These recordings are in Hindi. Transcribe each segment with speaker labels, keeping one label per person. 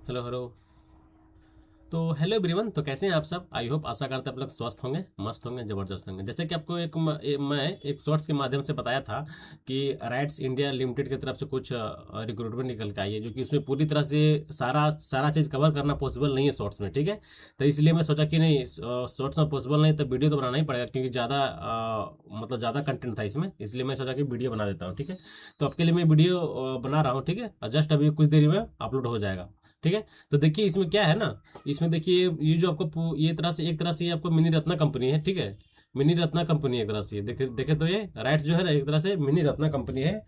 Speaker 1: Hello hello. तो हेलो एवरीवन, तो कैसे हैं आप सब? आई होप, आशा करते हैं आप लोग स्वस्थ होंगे, मस्त होंगे, जबरदस्त होंगे। जैसे कि आपको मैं एक शॉर्ट्स के माध्यम से बताया था कि राइट्स इंडिया लिमिटेड की तरफ से कुछ रिक्रूटमेंट निकल के आई है, जो कि उसमें पूरी तरह से सारा सारा चीज़ कवर करना पॉसिबल नहीं है शॉर्ट्स में, ठीक है। तो इसलिए मैं सोचा कि नहीं, शॉर्ट्स में पॉसिबल नहीं तो वीडियो तो बनाना ही पड़ेगा, क्योंकि ज़्यादा मतलब ज़्यादा कंटेंट था इसमें, इसलिए मैं सोचा कि वीडियो बना देता हूँ, ठीक है। तो आपके लिए मैं वीडियो बना रहा हूँ, ठीक है। जस्ट अभी कुछ देरी में अपलोड हो जाएगा, ठीक है। तो देखिए इसमें क्या है ना, इसमें देखिए ये जो आपको ये तरह से, एक तरह से ये आपको मिनी रत्ना कंपनी है, ठीक है। मिनी रत्ना कंपनी है एक तरह से, ये देखे देखे तो ये राइट्स जो है ना, एक तरह से मिनी रत्ना कंपनी है,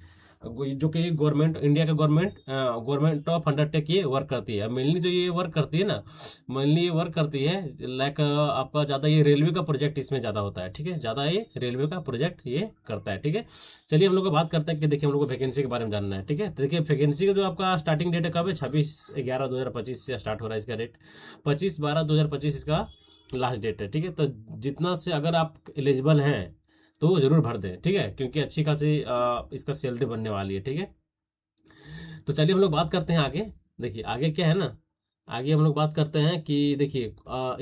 Speaker 1: जो कि गवर्नमेंट, इंडिया का गवर्नमेंट ऑफ अंडरटेक ये वर्क करती है। मेनली जो ये वर्क करती है ना, मेनली ये वर्क करती है लाइक आपका ज़्यादा ये रेलवे का प्रोजेक्ट इसमें ज़्यादा होता है, ठीक है। ज़्यादा ये रेलवे का प्रोजेक्ट ये करता है, ठीक है। चलिए हम लोग को बात करते हैं कि देखिए हम लोग को वैकेंसी के बारे में जानना है, ठीक है। तो देखिए वैकेंसी का जो आपका स्टार्टिंग डेट है कब है, 26/11/2025 से स्टार्ट हो रहा है इसका डेट। 25/12/2025 इसका लास्ट डेट है, ठीक है। तो जितना से अगर आप एलिजिबल हैं तो वो जरूर भर दें, ठीक है, क्योंकि अच्छी खासी इसका सैलरी बनने वाली है, ठीक है। तो चलिए हम लोग बात करते हैं आगे। देखिए आगे क्या है ना, आगे हम लोग बात करते हैं कि देखिए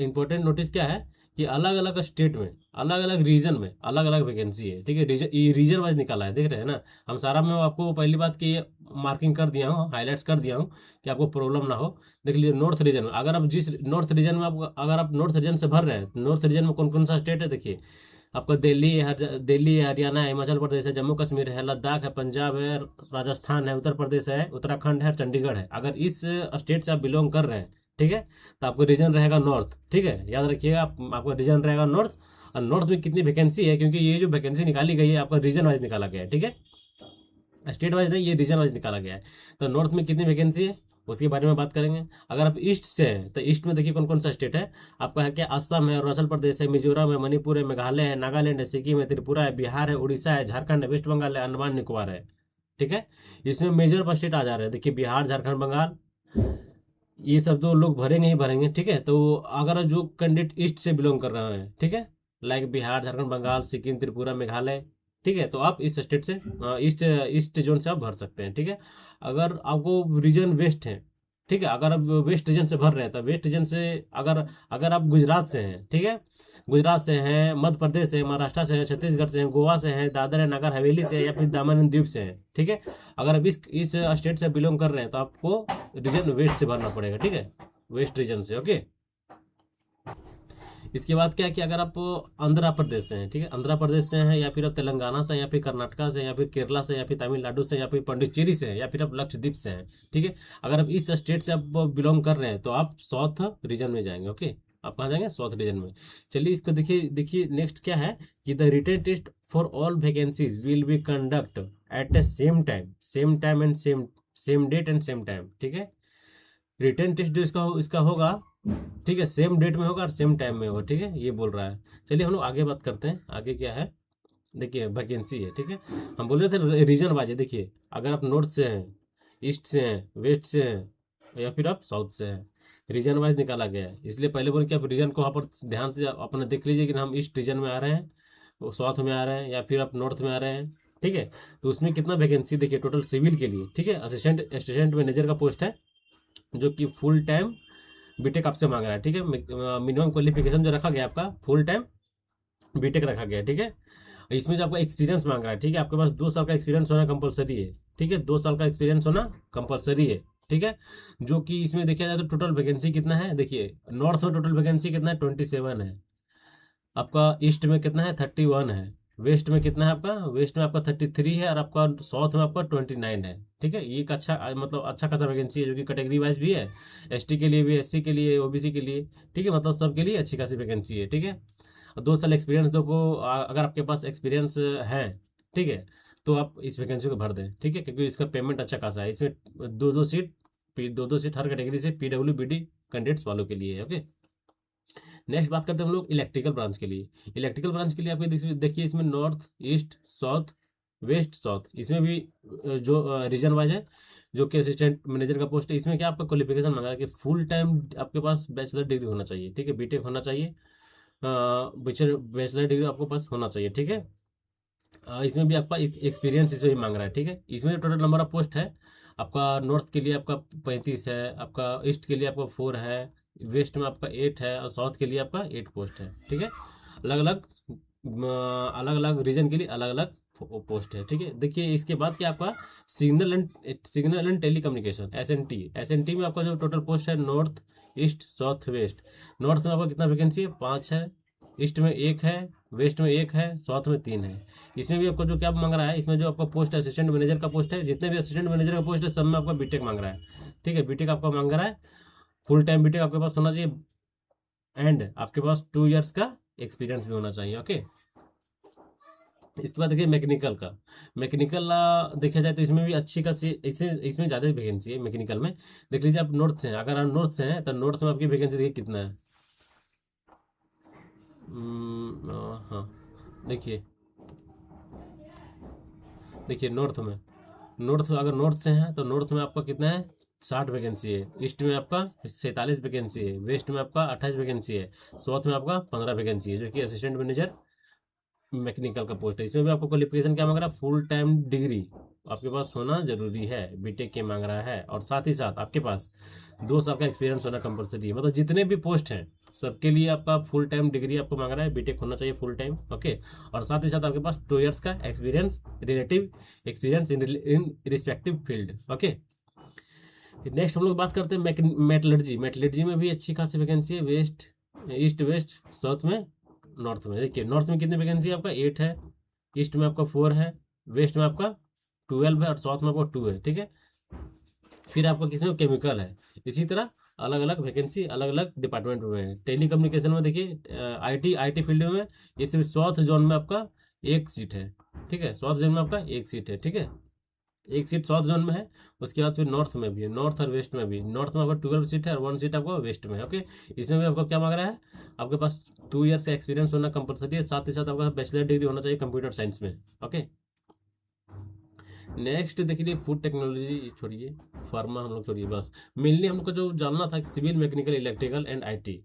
Speaker 1: इंपॉर्टेंट नोटिस क्या है कि अलग अलग स्टेट में, अलग अलग रीजन में अलग अलग वैकेंसी है, ठीक है। रीजन, ये रीजन वाइज निकाला है, देख रहे हैं ना। हम सारा मैं आपको पहली बात की मार्किंग कर दिया हूँ, हाईलाइट्स कर दिया हूँ कि आपको प्रॉब्लम ना हो। देख लीजिए नॉर्थ रीजन में, अगर आप जिस नॉर्थ रीजन में आप, अगर आप नॉर्थ रीजन से भर रहे हैं, तो नॉर्थ रीजन में कौन कौन सा स्टेट है देखिए। आपका दिल्ली है, हरियाणा है, हिमाचल प्रदेश है, जम्मू कश्मीर है, लद्दाख है, पंजाब है, राजस्थान है, उत्तर प्रदेश है, उत्तराखंड है, चंडीगढ़ है। अगर इस स्टेट से आप बिलोंग कर रहे हैं, ठीक है, तो आपका रीजन रहेगा नॉर्थ, ठीक है। याद रखिएगा, आपका रीजन रहेगा नॉर्थ। और नॉर्थ में कितनी वैकेंसी है, क्योंकि ये जो वैकेंसी निकाली गई है आपका रीजन वाइज निकाला गया है, ठीक है। स्टेट वाइज नहीं, ये रीजन वाइज निकाला गया है। तो नॉर्थ में कितनी वैकेंसी है उसके बारे में बात करेंगे। अगर आप ईस्ट से हैं तो ईस्ट में देखिए कौन कौन सा स्टेट है आपका, है क्या, असम है, अरुणाचल प्रदेश है, मिजोरम है, मणिपुर है, मेघालय है, नागालैंड है, सिक्किम है, त्रिपुरा है, बिहार है, उड़ीसा है, झारखंड है, वेस्ट बंगाल है, अंडमान निकोबार है, ठीक है। इसमें मेजर स्टेट आ जा रहे हैं, देखिए बिहार, झारखंड, बंगाल, ये सब तो लोग भरेंगे ही भरेंगे, ठीक है। तो अगर जो कैंडिडेट ईस्ट से बिलोंग कर रहे हैं, ठीक है, लाइक बिहार, झारखंड, बंगाल, सिक्किम, त्रिपुरा, मेघालय, ठीक है, तो आप इस स्टेट से ईस्ट ईस्ट जोन से आप भर सकते हैं, ठीक है। अगर आपको रीजन वेस्ट है, ठीक है, अगर आप वेस्ट रीजन से भर रहे हैं तो वेस्ट रीजन से, अगर अगर आप गुजरात से हैं, ठीक है, गुजरात से हैं, मध्य प्रदेश से, महाराष्ट्र से हैं, छत्तीसगढ़ से हैं, गोवा से हैं, दादर है नगर हवेली से है, या फिर दामन एंड द्वीप से हैं, ठीक है। अगर आप इस स्टेट से बिलोंग कर रहे हैं तो आपको रीजन वेस्ट से भरना पड़ेगा, ठीक है, वेस्ट रीजन से, ओके। इसके बाद क्या है कि अगर आप आंध्र प्रदेश से हैं, ठीक है, आंध्र प्रदेश से हैं, या फिर आप तेलंगाना से, या फिर कर्नाटका से, या फिर केरला से, या फिर तमिलनाडु से, या फिर पंडिचेरी से, या फिर आप लक्षद्वीप से हैं, ठीक है। अगर आप इस स्टेट से आप बिलोंग कर रहे हैं तो आप साउथ रीजन में जाएंगे, ओके। आप कहाँ जाएंगे? साउथ रीजन में। चलिए इसको देखिए, देखिए नेक्स्ट क्या है कि the written test for all vacancies will be conduct at the same time and same date and same time, ठीक है। रिटर्न टेस्ट जो इसका होगा, ठीक है, सेम डेट में होगा और सेम टाइम में होगा, ठीक है, ये बोल रहा है। चलिए हम लोग आगे बात करते हैं, आगे क्या है। देखिए वैकेंसी है, ठीक है। हम बोल रहे थे रीजन वाइज है, देखिए अगर आप नॉर्थ से हैं, ईस्ट से हैं, वेस्ट से हैं, या फिर आप साउथ से हैं, रीजन वाइज निकाला गया है। इसलिए पहले बोले कि आप रीजन को वहाँ पर ध्यान से अपना देख लीजिए कि हम ईस्ट रीजन में आ रहे हैं, वो साउथ में आ रहे हैं, या फिर आप नॉर्थ में आ रहे हैं, ठीक है। तो उसमें कितना वैकेंसी देखिए टोटल सिविल के लिए, ठीक है, असिस्टेंट मैनेजर का पोस्ट है, जो कि फुल टाइम बीटेक आपसे मांग रहा है, ठीक है। मिनिमम क्वालिफिकेशन जो रखा गया आपका फुल टाइम बीटेक रखा गया है, ठीक है। इसमें जो आपका एक्सपीरियंस मांग रहा है, ठीक है, आपके पास 2 साल का एक्सपीरियंस होना कंपलसरी है, ठीक है, 2 साल का एक्सपीरियंस होना कंपलसरी है, ठीक है। जो कि इसमें देखा जाए तो टोटल वैकेंसी कितना है, देखिए नॉर्थ में टोटल वैकेंसी कितना है, 27 है। आपका ईस्ट में कितना है, 31 है। वेस्ट में कितना है आपका, वेस्ट में आपका 33 है, और आपका साउथ में आपका 29 है, ठीक है। ये एक अच्छा मतलब अच्छा खासा वैकेंसी है, जो कि कैटेगरी वाइज भी है, एसटी के लिए भी, एससी के लिए, ओबीसी के लिए, ठीक है, मतलब सबके लिए अच्छी खासी वैकेंसी है, ठीक है। और 2 साल एक्सपीरियंस दो को, अगर आपके पास एक्सपीरियंस है, ठीक है, तो आप इस वैकेंसी को भर दें, ठीक है, क्योंकि इसका पेमेंट अच्छा खासा है। इसमें दो दो सीट हर कैटेगरी से पीडब्ल्यूबीडी कैंडिडेट्स वालों के लिए है, ओके। नेक्स्ट बात करते हैं हम लोग इलेक्ट्रिकल ब्रांच के लिए। इलेक्ट्रिकल ब्रांच के लिए आपको देखिए इसमें north, east, south, west, south, इसमें भी जो रीजन वाइज है, जो कि असिस्टेंट मैनेजर का पोस्ट है, इसमें क्या आपका क्वालिफिकेशन मांगा है कि फुल टाइम आपके पास बैचलर डिग्री होना चाहिए, ठीक है, बीटेक होना चाहिए, बैचलर डिग्री आपको पास होना चाहिए, ठीक है। इसमें भी आपका एक्सपीरियंस इसमें भी मांग रहा है, ठीक है। इसमें टोटल नंबर ऑफ पोस्ट है आपका नॉर्थ के लिए आपका 35 है, आपका ईस्ट के लिए आपका 4 है, वेस्ट में आपका 8 है, और साउथ के लिए आपका 8 पोस्ट है। ठीक है, अलग अलग अलग अलग रीजन के लिए अलग अलग पोस्ट है। ठीक है, देखिए इसके बाद क्या आपका signal and telecommunication S N T में आपका जो टोटल पोस्ट है north east south west. North में आपका कितना वैकेंसी है? 5 है, ईस्ट में 1 है, वेस्ट में 1 है, साउथ में 3 है। इसमें भी आपको जो क्या मांग रहा है, इसमें जो आपका पोस्ट है असिस्टेंट मैनेजर का पोस्ट है, जितने भी असिस्टेंट मैनेजर का पोस्ट है सब में आपका बीटेक मांग रहा है। ठीक है, बीटेक आपका मांग रहा है, फुल टाइम बीटेक आपके पास होना चाहिए, एंड आपके पास 2 इयर्स का एक्सपीरियंस भी होना चाहिए। ओके, इसके बाद देखिए मैकेनिकल का। मैकेनिकल देखा जाए तो इसमें भी अच्छी खासी, इसमें ज़्यादा वैकेंसी है मैकेनिकल में। देख लीजिए आप नॉर्थ से हैं, अगर आप नॉर्थ से हैं तो नॉर्थ में आपकी वैकेंसी देखिए कितना है। हाँ, देखिए देखिए नॉर्थ अगर नॉर्थ से हैं तो नॉर्थ में आपका कितना है? 60 वैकेंसी है, ईस्ट में आपका 47 वैकेंसी है, वेस्ट में आपका 28 वैकेंसी है, साउथ में आपका 15 वैकेंसी है, जो कि असिस्टेंट मैनेजर मैकेनिकल का पोस्ट है। इसमें भी आपको क्वालिफिकेशन क्या मांग रहा है? फुल टाइम डिग्री आपके पास होना जरूरी है, बीटेक के मांग रहा है, और साथ ही साथ आपके पास 2 साल का एक्सपीरियंस होना कंपलसरी है। मतलब जितने भी पोस्ट हैं सबके लिए आपका फुल टाइम डिग्री आपको मांग रहा है, बीटेक होना चाहिए फुल टाइम। ओके, और साथ ही साथ आपके पास 2 इयर्स का experience, relative experience in respective field. Okay, next हम लोग बात करते हैं मेटलर्जी में भी अच्छी खासी वैकेंसी है, ईस्ट वेस्ट साउथ में नॉर्थ में। देखिए नॉर्थ में कितनी वैकेंसी है? आपका 8 है, ईस्ट में आपका 4 है, वेस्ट में आपका 12 है, और साउथ में आपका 2 है। ठीक है, फिर आपका किसमें? केमिकल है। इसी तरह अलग अलग वैकेंसी अलग अलग डिपार्टमेंट में है। टेली कम्युनिकेशन में देखिए आईटी फील्ड में ये सिर्फ साउथ जोन में आपका 1 सीट है। ठीक है, साउथ जोन में आपका 1 सीट है। ठीक है, 1 सीट साउथ जोन में है। उसके बाद फिर नॉर्थ में भी है, नॉर्थ और वेस्ट में भी। नॉर्थ में आपका 12 सीट है और 1 सीट आपका वेस्ट में है। ओके, इसमें भी आपको क्या मांग रहा है? आपके पास 2 ईयर से एक्सपीरियंस होना कंपलसरी है, साथ ही साथ आपका बैचलर डिग्री होना चाहिए कंप्यूटर साइंस में। ओके, नेक्स्ट देखिए फूड टेक्नोलॉजी छोड़िए, फार्मा हम लोग छोड़िए, बस मेनली हम लोग को जो जानना था civil, mechanical, electrical and IT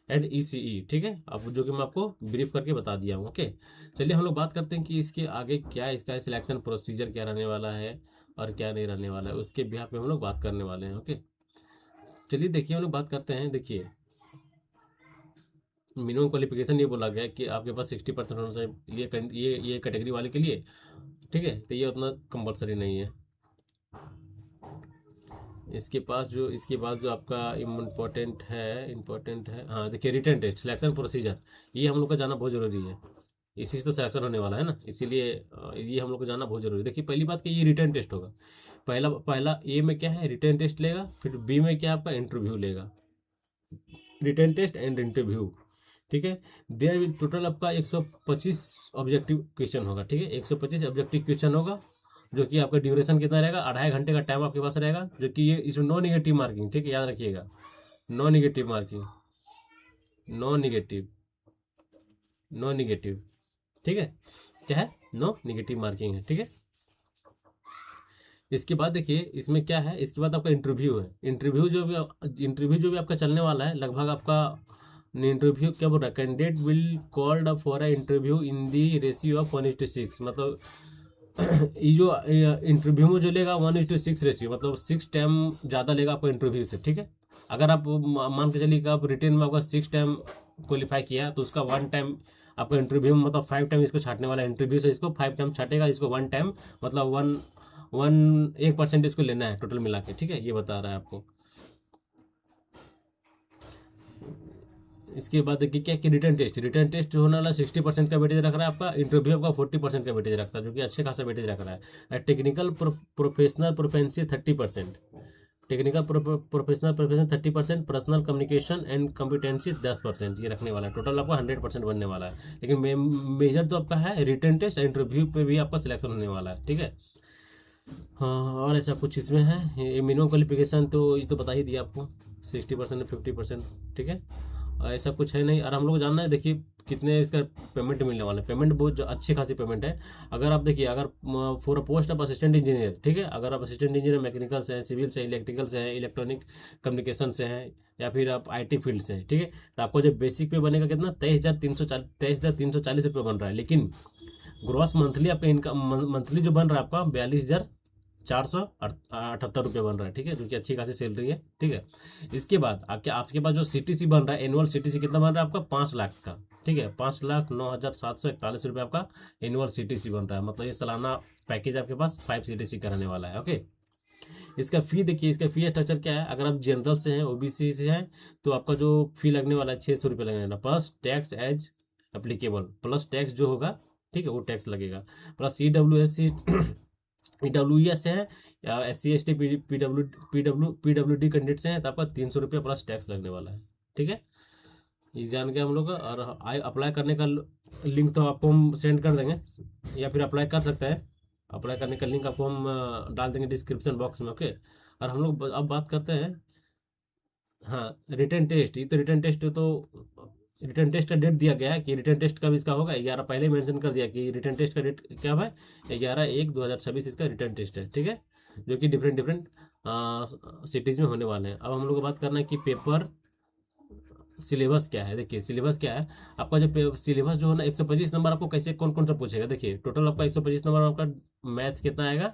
Speaker 1: and ECE. ठीक है, अब जो कि मैं आपको ब्रीफ करके बता दिया हूँ। ओके, चलिए हम लोग बात करते हैं कि इसके आगे क्या इसका सिलेक्शन प्रोसीजर क्या रहने वाला है और क्या नहीं रहने वाला है, उसके बिहार पे हम लोग बात करने वाले हैं। ओके, चलिए देखिए हम लोग बात करते हैं। देखिए मिनिमम क्वालिफिकेशन ये बोला गया है कि आपके पास 60% होना चाहिए ये कैटेगरी वाले के लिए। ठीक है, तो ये उतना कंपलसरी नहीं है। इसके बाद जो आपका इम्पोर्टेंट है, हाँ देखिए रिटन टेस्ट सिलेक्शन प्रोसीजर, ये हम लोग का जाना बहुत ज़रूरी है। इसी से तो सिलेक्शन होने वाला है ना, इसीलिए ये हम लोग को जानना बहुत ज़रूरी है। देखिए पहली बात कि ये रिटन टेस्ट होगा। पहला ए में क्या है? रिटन टेस्ट लेगा, फिर बी में क्या आपका इंटरव्यू लेगा, रिटन टेस्ट एंड इंटरव्यू। ठीक है, देयर विल टोटल आपका 125 ऑब्जेक्टिव क्वेश्चन होगा। ठीक है, 125 ऑब्जेक्टिव क्वेश्चन होगा, जो कि आपका ड्यूरेशन कितना रहेगा? 2.5 घंटे का टाइम आपके पास रहेगा, जो कि ये इसमें नो निगेटिव मार्किंग। ठीक है, याद रखिएगा, no negative marking, no negative, no negative. ठीक है, क्या है? नो निगेटिव मार्किंग है। ठीक है, इसके बाद देखिए इसमें क्या है, इसके बाद आपका इंटरव्यू है। इंटरव्यू जो भी आपका चलने वाला है, लगभग आपका इंटरव्यू क्या बोल रहा है? Candidate will called for a interview in the ratio of 1:6। मतलब ये जो इंटरव्यू में जो लेगा 1:6 रेशियो, मतलब 6 टाइम ज़्यादा लेगा आपको इंटरव्यू से। ठीक है, अगर आप मान के चलिए कि आप रिटेन में आपका 6 टाइम क्वालिफाई किया, तो उसका 1 टाइम आपका इंटरव्यू में, मतलब 5 टाइम इसको छाटने वाला है। इंटरव्यू से इसको 5 टाइम छाटेगा, इसको 1 टाइम, मतलब 1% इसको लेना है टोटल मिला के। ठीक है, ये बता रहा है आपको। इसके बाद देखिए क्या कि रिटर्न टेस्ट जो होने वाला 60% का वेटेज रख रहा है आपका, इंटरव्यू आपका 40% का वेटेज रखता है, जो कि अच्छे खासा वेटेज रख रहा है। Technical professional proficiency 30%, technical professional profession 30%, personal communication and competency 10%, ये रखने वाला है। टोटल आपका 100% बनने वाला है। लेकिन मेजर तो आपका है रिटर्न टेस्ट, इंटरव्यू पे भी आपका सिलेक्शन होने वाला है। ठीक है, हाँ, और ऐसा कुछ इसमें है। ये मिनिमम क्वालिफिकेशन तो ये तो बता ही दिया आपको, 60% 50%। ठीक है, ऐसा कुछ है नहीं। और हम लोग को जानना है देखिए कितने इसका पेमेंट मिलने वाला है। पेमेंट बहुत अच्छी खासी पेमेंट है। अगर आप देखिए, अगर for a post of assistant engineer, ठीक है, अगर आप असिस्टेंट इंजीनियर मैकेनिकल से हैं, सिविल से, इलेक्ट्रिकल से हैं, इलेक्ट्रॉनिक कम्युनिकेशन से हैं, या फिर आप आईटी फील्ड से हैं, ठीक है, तो आपको जब बेसिक पे बनेगा कितना? 23,340 रुपये बन रहा है। लेकिन ग्रॉस मंथली आपका इनकम मंथली जो बन रहा है आपका ₹478 बन रहा है, ठीक है, जो कि अच्छी खासी सैलरी है, ठीक है। इसके बाद आपके पास जो CTC बन रहा है, एनुअल CTC कितना बन रहा है आपका? 5 लाख का, ठीक है, 5,09,741 रुपये आपका एनुअल CTC बन रहा है। मतलब ये सालाना पैकेज आपके पास 5 CTC कराने वाला है, ओके। इसका फी देखिए, इसका फी स्ट्रक्चर क्या है। अगर आप जनरल से हैं, OBC से हैं, तो आपका जो फी लगने वाला है 600 रुपये लगने वाला, plus tax as applicable, plus tax जो होगा, ठीक है, वो टैक्स लगेगा, प्लस EWS है, SC ST PWD कैंडिडेट से हैं, तो आपका 300 रुपये प्लस टैक्स लगने वाला है, ठीक है। ये जान के हम लोग और अप्लाई करने का लिंक तो आपको हम सेंड कर देंगे, या फिर अप्लाई कर सकते हैं। अप्लाई करने का लिंक आपको हम डाल देंगे डिस्क्रिप्शन बॉक्स में, ओके। और हम लोग अब बात करते हैं, हाँ, रिटर्न टेस्ट। ये तो रिटर्न टेस्ट का डेट दिया गया है कि रिटर्न टेस्ट कब इसका होगा। 11 पहले मेंशन कर दिया कि रिटर्न टेस्ट का डेट क्या है, 11/1/2026 इसका रिटर्न टेस्ट है, ठीक है, जो कि डिफरेंट डिफरेंट सिटीज़ में होने वाले हैं। अब हम लोग को बात करना है कि पेपर सिलेबस क्या है। देखिए सिलेबस क्या है आपका, जो सिलेबस जो है ना, 125 नंबर आपको कैसे कौन कौन सा पूछेगा। देखिए टोटल आपका 125 नंबर आपका मैथ कितना आएगा,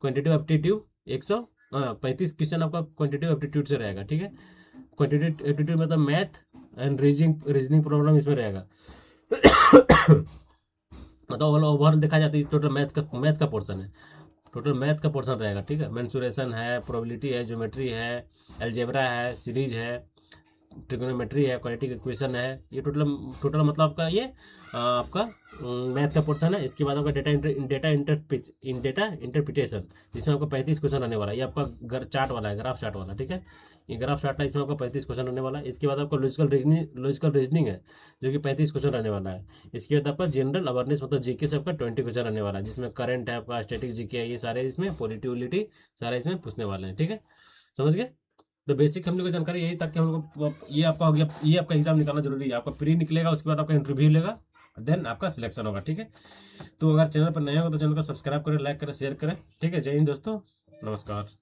Speaker 1: क्वान्टिटेटिव एप्टीट्यूड 135 क्वेश्चन आपका क्वान्टिटेटिव एप्टीट्यूड से रहेगा, ठीक है। क्वान्टिटेटिव एप्टीट्यूड मतलब मैथ एंड रीजनिंग प्रॉब्लम इसमें रहेगा। मतलब ओवरऑल देखा जाता है टोटल मैथ का पोर्शन है, टोटल मैथ का पोर्शन रहेगा, ठीक है। मेंसुरेशन है, प्रोबेबिलिटी है, ज्योमेट्री है, अलजेब्रा है, सीरीज है, ट्रिग्नोमेट्री है, क्वाड्रेटिक इक्वेशन है। ये टोटल मतलब आपका ये आपका मैथ का पोर्शन है। इसके बाद आपका डेटा इंटरप्रिटेशन, जिसमें आपका 35 क्वेश्चन रहने वाला है। ये आपका चार्ट वाला है, ग्राफ चार्ट वाला, ठीक है। ये ग्राफ चार्ट है, इसमें आपका 35 क्वेश्चन रहने वाला है। इसके बाद आपका लॉजिकल रीजनिंग है, जो कि 35 क्वेश्चन रहने वाला है। इसके बाद आपका जनरल अवेयरनेस मतलब जीके से आपका 20 क्वेश्चन रहने वाला है, जिसमें करंट है आपका, स्टैटिक जीके है, ये सारे इसमें पॉलिटिविटी सारे इसमें पूछने वाले हैं, ठीक है, समझ गए। तो बेसिक हम लोग की जानकारी यही, ताकि हम लोग ये आपका हो गया, ये आपका एग्जाम निकालना जरूरी है। आपका प्री निकलेगा, उसके बाद आपका इंटरव्यू लेगा, देन आपका सिलेक्शन होगा, ठीक है। तो अगर चैनल पर नए हो तो चैनल को सब्सक्राइब करें, लाइक करें, शेयर करें, ठीक है। जय हिंद दोस्तों, नमस्कार।